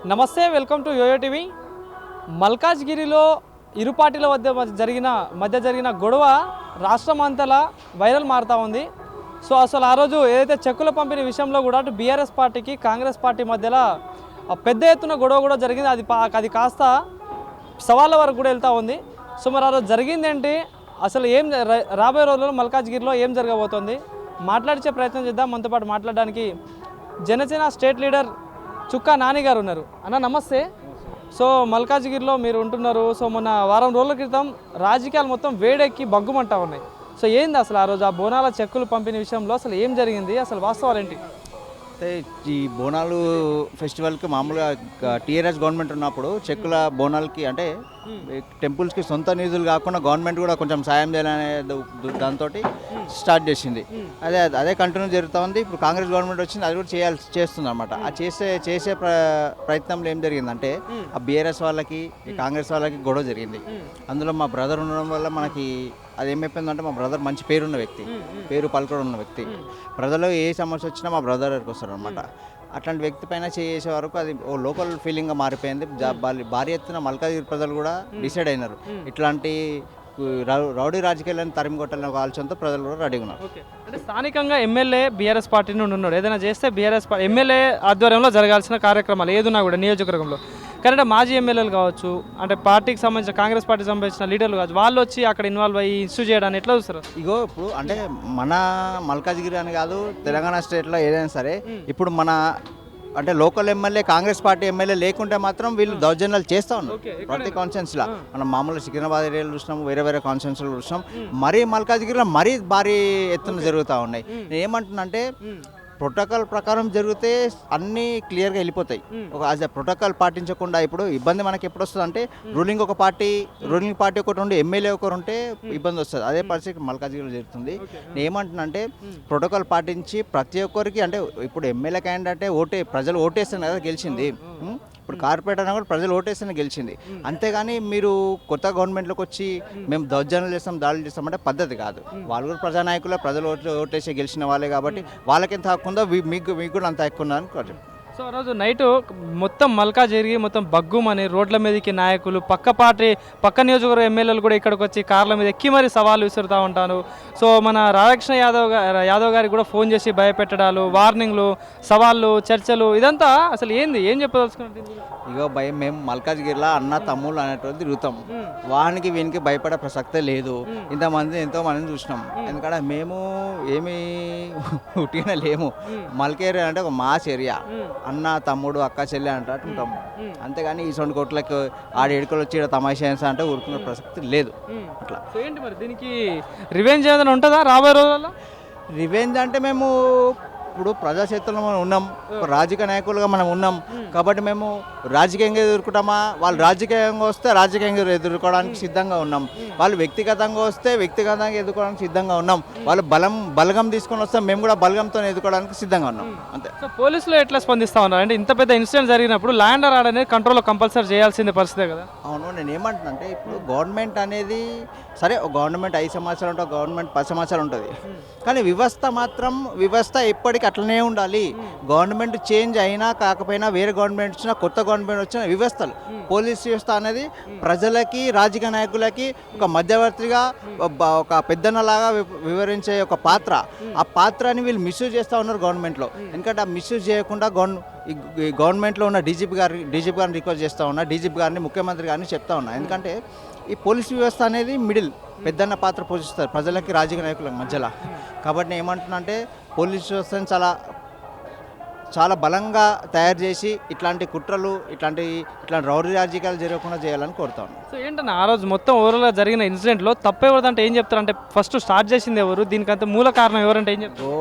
నమస్తే, welcome to yo-yo TV. మల్కాజ్గిరిలో ఇరు పార్టీల మధ్య జరిగిన గొడవ రాష్ట్రం అంతలా వైరల్ మారుతూ ఉంది. సో అసలు ఆ రోజు ఏదైతే చెక్కుల పంపిణీ విషయంలో కూడా అటు బీఆర్ఎస్ పార్టీకి కాంగ్రెస్ పార్టీ మధ్యలో పెద్ద ఎత్తున గొడవ కూడా జరిగింది. అది కాస్త సవాళ్ళ వరకు కూడా వెళ్తూ ఉంది. సో మరి ఆ రోజు జరిగిందేంటి, అసలు ఏం రాబోయే రోజుల్లో మల్కాజ్గిరిలో ఏం జరగబోతోంది మాట్లాడించే ప్రయత్నం చేద్దాం. మనతో పాటు మాట్లాడడానికి జనసేన స్టేట్ లీడర్ చుక్కా నాని గారు ఉన్నారు. అన్న నమస్తే. సో మల్కాజ్గిరిలో మీరు ఉంటున్నారు. సో మొన్న వారం రోజుల క్రితం రాజకీయాలు మొత్తం వేడెక్కి బగ్గుమంటా ఉన్నాయి. సో ఏంది అసలు ఆ రోజు ఆ బోనాల చెక్కులు పంపిణీ విషయంలో అసలు ఏం జరిగింది, అసలు వాస్తవాలు ఏంటి? అయితే ఈ బోనాలు ఫెస్టివల్కి మామూలుగా టీఆర్ఎస్ గవర్నమెంట్ ఉన్నప్పుడు చెక్కుల బోనాలకి అంటే టెంపుల్స్కి సొంత నిధులు కాకుండా గవర్నమెంట్ కూడా కొంచెం సాయం చేయాలనే దాంతో స్టార్ట్ చేసింది. అదే కంటిన్యూ జరుగుతూ ఉంది. ఇప్పుడు కాంగ్రెస్ గవర్నమెంట్ వచ్చింది, అది కూడా చేస్తుంది అనమాట. ఆ చేసే ప్రయత్నంలో ఏం జరిగిందంటే ఆ బీఆర్ఎస్ వాళ్ళకి కాంగ్రెస్ వాళ్ళకి గొడవ జరిగింది. అందులో మా బ్రదర్ ఉండడం వల్ల మనకి అది ఏమైపోయిందంటే మా బ్రదర్ మంచి పేరున్న వ్యక్తి, పేరు పలుకడం ఉన్న వ్యక్తి. ప్రజల్లో ఏ సమస్య వచ్చినా మా బ్రదర్ దగ్గరికి వస్తారు అనమాట. అట్లాంటి వ్యక్తి పైన చేసే వరకు అది ఓ లోకల్ ఫీలింగ్గా మారిపోయింది. భారీ ఎత్తున మల్కాజ్గిరి ప్రజలు కూడా డిసైడ్ అయినారు ఇట్లాంటి రౌడీ రాజకీయాలను తరిమి కొట్టాలని ఒక ఆలోచనతో ప్రజలు కూడా రెడీగా ఉన్నారు. అంటే స్థానికంగా ఎమ్మెల్యే బీఆర్ఎస్ పార్టీ నుండి ఉన్నాడు. ఏదైనా చేస్తే బీఆర్ఎస్ ఎమ్మెల్యే ఆధ్వర్యంలో జరగాల్సిన కార్యక్రమాలు ఏదున్నా కూడా నియోజకవర్గంలో కానీ మాజీ ఎమ్మెల్యేలు కావచ్చు, అంటే పార్టీకి సంబంధించిన కాంగ్రెస్ పార్టీకి సంబంధించిన లీడర్లు కావచ్చు, వాళ్ళు వచ్చి అక్కడ ఇన్వాల్వ్ అయ్యి ఇష్యూ చేయడానికి ఎట్లా చూస్తారు? ఇగో ఇప్పుడు అంటే మన మల్కాజ్గిరి అని కాదు, తెలంగాణ స్టేట్లో ఏదైనా సరే ఇప్పుడు మన అంటే local MLA Congress party MLA లేకుంటే మాత్రం వీళ్ళు దౌర్జన్యాలు చేస్తూ ఉన్నారు. ప్రతి కాన్స్టిట్యున్సీలో మనం మామూలు సికింద్రాబాద్ ఏరియాలో చూసినాం, వేరే కాన్స్టిట్యున్సీలో చూసినాం. మరీ మల్కాజ్గిరిలో మరీ భారీ ఎత్తున జరుగుతూ ఉన్నాయి. నేను ఏమంటున్నానంటే ప్రోటోకాల్ ప్రకారం జరిగితే అన్నీ క్లియర్గా వెళ్ళిపోతాయి. ఒక యాజ్ అ ప్రోటోకాల్ పాటించకుండా ఇప్పుడు ఇబ్బంది మనకి ఎప్పుడు వస్తుంది అంటే రూలింగ్ పార్టీ ఒకటి ఉండి ఎమ్మెల్యే ఒకరు ఉంటే ఇబ్బంది వస్తుంది. అదే పరిస్థితి మల్కాజ్గిరిలో జరుగుతుంది. నేను ఏమంటున్నా ప్రోటోకాల్ పాటించి ప్రతి ఒక్కరికి అంటే ఇప్పుడు ఎమ్మెల్యే క్యాండిడేట్ ప్రజలు ఓటేస్తేనే కదా గెలిచింది. ఇప్పుడు కార్పొరేట్ అయినా కూడా ప్రజలు ఓటేస్తేనే గెలిచింది. అంతేగాని మీరు కొత్త గవర్నమెంట్లోకి వచ్చి మేము దౌర్జన్యాలు చేస్తాం, దాడులు చేస్తామంటే పద్ధతి కాదు. వాళ్ళు కూడా ప్రజానాయకులు, ప్రజలు ఓటేసి గెలిచిన వాళ్ళే కాబట్టి వాళ్ళకి ఎంత హక్కు ఉందో మీకు కూడా అంత హక్కు ఉందని కొంచెం. సో ఆ రోజు నైటు మొత్తం మల్కాజ్గిరి మొత్తం బగ్గుమని రోడ్ల మీదకి నాయకులు పక్క నియోజకవర్గ ఎమ్మెల్యేలు కూడా ఇక్కడికి వచ్చి కార్ల మీద ఎక్కి మరీ సవాళ్ళు విసురుతూ ఉంటాను. సో మన రాధాకృష్ణ యాదవ్ గారికి కూడా ఫోన్ చేసి భయపెట్టడాలు, వార్నింగ్లు, సవాళ్ళు, చర్చలు, ఇదంతా అసలు ఏం చెప్పదలుచుకున్నట్టు? ఇగో భయం, మేము మల్కాజ్గిరిలో అన్న తమ్ముళ్ళు అనేటువంటి తిరుగుతాం. వానికి వీనికి భయపడే ప్రసక్తే లేదు. ఎంతో మందిని చూసినాం. ఎందుకంటే మేము ఏమి ఉట్టిగా లేము. మల్కేరి అంటే ఒక మాస్ ఏరియా. అన్న తమ్ముడు అక్క చెల్లె అంటూ ఉంటాం. అంతేగాని ఈ సొంత కోట్లకి ఏడుకోలు వచ్చి తమాషా అంటే ఊరుకునే ప్రసక్తి లేదు. అట్లా ఏంటి మరి దీనికి రివెంజ్ ఏదైనా ఉంటుందా రాబోయే రోజుల్లో? రివెంజ్ అంటే మేము ఇప్పుడు ప్రజాక్షేత్రంలో మనం ఉన్నాం, రాజకీయ నాయకులుగా మనం ఉన్నాం కాబట్టి మేము రాజకీయంగా ఎదుర్కొంటామా, వాళ్ళు రాజకీయంగా వస్తే రాజకీయంగా ఎదుర్కోవడానికి సిద్ధంగా ఉన్నాం. వాళ్ళు వ్యక్తిగతంగా వస్తే వ్యక్తిగతంగా ఎదుర్కోవడానికి సిద్ధంగా ఉన్నాం. వాళ్ళు బలగం తీసుకొని వస్తే మేము కూడా బలగంతో ఎదుర్కోవడానికి సిద్ధంగా ఉన్నాం. అంతే. సో పోలీసులు ఎట్లా స్పందిస్తూ ఉన్నారు అంటే ఇంత పెద్ద ఇన్సిడెంట్ జరిగినప్పుడు ల్యాండ్ ఆర్డర్ అనేది కంట్రోల్లో కంపల్సరీ చేయాల్సిందే పరిస్థితే కదా? అవును, నేను ఏమంటున్నా అంటే ఇప్పుడు గవర్నమెంట్ అనేది సరే, గవర్నమెంట్ 5 సంవత్సరాలు ఉంటుంది, గవర్నమెంట్ 10 సంవత్సరాలు ఉంటుంది. కానీ వ్యవస్థ ఎప్పటికీ అట్లనే ఉండాలి. గవర్నమెంట్ చేంజ్ అయినా కాకపోయినా, వేరే గవర్నమెంట్ వచ్చినా, కొత్త గవర్నమెంట్ వచ్చిన వ్యవస్థలు, పోలీస్ వ్యవస్థ అనేది ప్రజలకి రాజకీయ నాయకులకి ఒక మధ్యవర్తిగా ఒక పెద్దన్నలాగా వివరించే ఒక పాత్ర. ఆ పాత్రని వీళ్ళు మిస్యూజ్ చేస్తూ ఉన్నారు గవర్నమెంట్లో. ఎందుకంటే ఆ మిస్యూజ్ చేయకుండా గవర్నమెంట్లో ఉన్న డీజీపీ గారిని రిక్వెస్ట్ చేస్తూ ఉన్నా, డీజీపీ గారిని, ముఖ్యమంత్రి గారిని చెప్తా ఉన్నా. ఎందుకంటే ఈ పోలీస్ వ్యవస్థ అనేది మిడిల్ పెద్దన్న పాత్ర పోషిస్తారు ప్రజలకి రాజకీయ నాయకులకు మధ్యలో. కాబట్టి నేను ఏమంటున్నా అంటే పోలీస్ వ్యవస్థను చాలా బలంగా తయారు చేసి ఇట్లాంటి కుట్రలు, ఇట్లాంటి రౌడీ రాజకీయాలు జరగకుండా చేయాలని కోరుతాను. సో ఏంటన్నా ఆ రోజు మొత్తం ఓవరాల్గా జరిగిన ఇన్సిడెంట్లో తప్పెవరిదంటే ఏం చెప్తారంటే ఫస్ట్ స్టార్ట్ చేసింది ఎవరు, దీనికంత మూల కారణం ఎవరంటే ఏం చెప్తారు?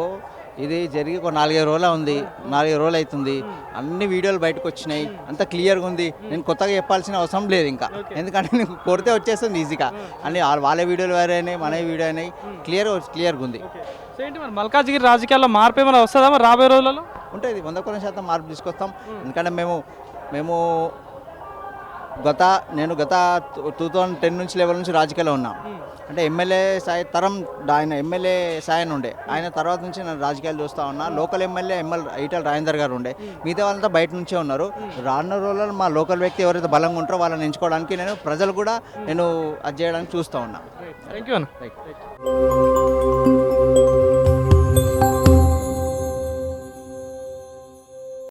ఇది జరిగి ఒక 4-5 రోజులు ఉంది, 4-5 రోజులు అవుతుంది. అన్ని వీడియోలు బయటకు వచ్చినాయి, అంత క్లియర్గా ఉంది. నేను కొత్తగా చెప్పాల్సిన అవసరం లేదు ఇంకా, ఎందుకంటే నేను కొడితే వచ్చేస్తుంది ఈజీగా. అన్ని వాళ్ళ వీడియోలు వేరే అయినాయి, మన వీడియో అయినాయి, క్లియర్గా ఉంది. సో ఏంటి మరి మల్కాజ్గిరి రాజకీయాల్లో మార్పు ఏమైనా వస్తుందా మరి రాబోయే రోజులలో? ఉంటుంది, 100% మార్పు తీసుకొస్తాం. ఎందుకంటే మేము నేను గత 2010 నుంచి లెవెల్ నుంచి రాజకీయాల్లో ఉన్నా. అంటే ఎమ్మెల్యే స్థాయి తరం ఆయన ఎమ్మెల్యే స్థాయి ఉండే, ఆయన తర్వాత నుంచి నేను రాజకీయాలు చూస్తూ ఉన్నా. లోకల్ ఎమ్మెల్యే ఈటల రాజేందర్ గారు ఉండే, మిగతా వాళ్ళంతా బయట నుంచే ఉన్నారు. రానున్న రోజుల్లో మా లోకల్ వ్యక్తి ఎవరైతే బలంగా ఉంటారో వాళ్ళని ఎంచుకోవడానికి ప్రజలు కూడా నేను అది చేయడానికి చూస్తూ ఉన్నా. థ్యాంక్ యూ అన్న.